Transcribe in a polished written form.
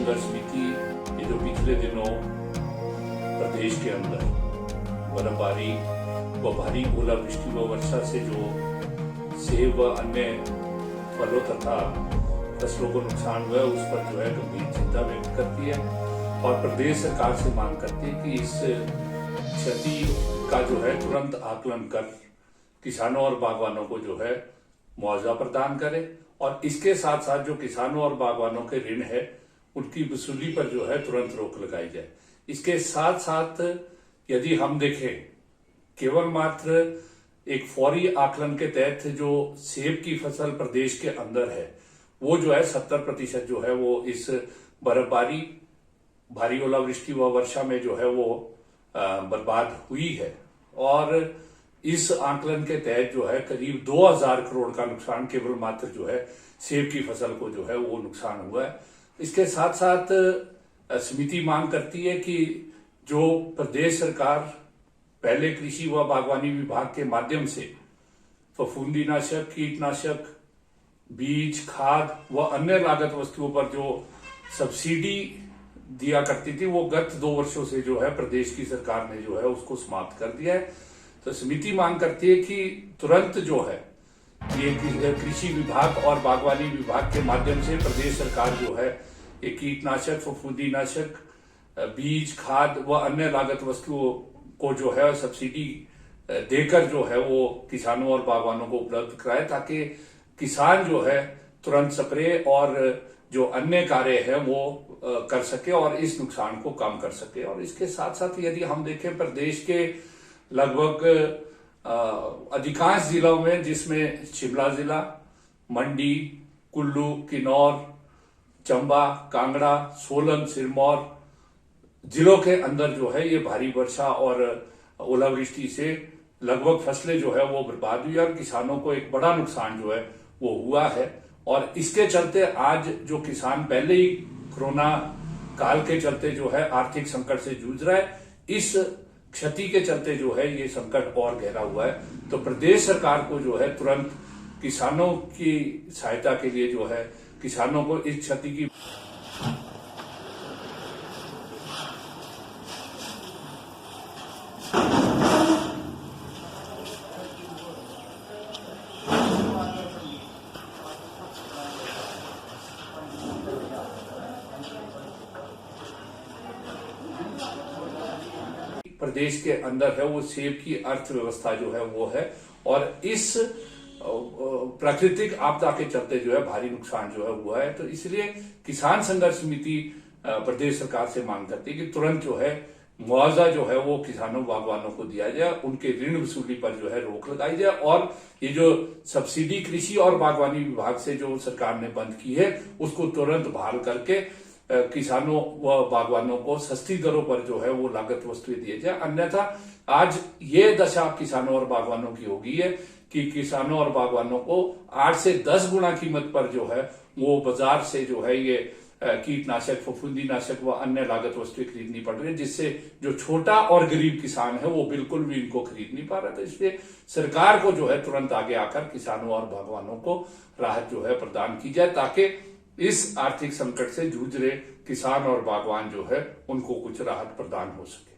संघर्ष समिति ये जो पिछले दिनों प्रदेश के अंदर बर्फबारी व भारी ओलावृष्टि व वर्षा से जो सेब व अन्य फलों तथा फसलों को नुकसान हुआ है, उस पर जो है गंभीर चिंता व्यक्त करती है और प्रदेश सरकार से मांग करती है कि इस क्षति का जो है तुरंत आकलन कर किसानों और बागवानों को जो है मुआवजा प्रदान करे और इसके साथ साथ जो किसानों और बागवानों के ऋण है उनकी वसूली पर जो है तुरंत रोक लगाई जाए। इसके साथ साथ यदि हम देखें केवल मात्र एक फौरी आकलन के तहत जो सेब की फसल प्रदेश के अंदर है वो जो है 70% जो है वो इस बर्फबारी भारी ओलावृष्टि व वर्षा में जो है वो बर्बाद हुई है और इस आकलन के तहत जो है करीब 2000 करोड़ का नुकसान केवल मात्र जो है सेब की फसल को जो है वो नुकसान हुआ है। इसके साथ साथ समिति मांग करती है कि जो प्रदेश सरकार पहले कृषि व बागवानी विभाग के माध्यम से फफूंदीनाशक, कीटनाशक, बीज, खाद व अन्य लागत वस्तुओं पर जो सब्सिडी दिया करती थी वो गत 2 वर्षों से जो है प्रदेश की सरकार ने जो है उसको समाप्त कर दिया है। तो समिति मांग करती है कि तुरंत जो है ये कृषि विभाग और बागवानी विभाग के माध्यम से प्रदेश सरकार जो है ये कीटनाशक, फफूंदीनाशक, बीज, खाद व अन्य लागत वस्तुओं को जो है सब्सिडी देकर जो है वो किसानों और बागवानों को उपलब्ध कराए ताकि किसान जो है तुरंत स्प्रे और जो अन्य कार्य है वो कर सके और इस नुकसान को कम कर सके। और इसके साथ साथ यदि हम देखें प्रदेश के लगभग अधिकांश जिलों में जिसमें शिमला जिला, मंडी, कुल्लू, किन्नौर, चंबा, कांगड़ा, सोलन, सिरमौर जिलों के अंदर जो है ये भारी वर्षा और ओलावृष्टि से लगभग फसलें जो है वो बर्बाद हुई और किसानों को एक बड़ा नुकसान जो है वो हुआ है। और इसके चलते आज जो किसान पहले ही कोरोना काल के चलते जो है आर्थिक संकट से जूझ रहा है, इस क्षति के चलते जो है ये संकट और गहरा हुआ है। तो प्रदेश सरकार को जो है तुरंत किसानों की सहायता के लिए जो है किसानों को इस क्षति की प्रदेश के अंदर है वो सेब की अर्थव्यवस्था जो है वो है और इस प्राकृतिक आपदा के चलते जो है भारी नुकसान जो है हुआ है। तो इसलिए किसान संघर्ष समिति प्रदेश सरकार से मांग करती है कि तुरंत जो है मुआवजा जो है वो किसानों बागवानों को दिया जाए, उनके ऋण वसूली पर जो है रोक लगाई जाए और ये जो सब्सिडी कृषि और बागवानी विभाग से जो सरकार ने बंद की है उसको तुरंत बहाल करके किसानों व बागवानों को सस्ती दरों पर जो है वो लागत वस्तुएं दिए जाए। अन्यथा आज ये दशा किसानों और बागवानों की हो गई है कि किसानों और बागवानों को 8 से 10 गुना कीमत पर जो है वो बाजार से जो है ये कीटनाशक, फफूंदीनाशक व अन्य लागत वस्तुएं खरीदनी पड़ रही है, जिससे जो छोटा और गरीब किसान है वो बिल्कुल भी इनको खरीद नहीं पा रहा। तो इसलिए सरकार को जो है तुरंत आगे आकर किसानों और बागवानों को राहत जो है प्रदान की जाए ताकि इस आर्थिक संकट से जूझ रहे किसान और बागवान जो है उनको कुछ राहत प्रदान हो सके।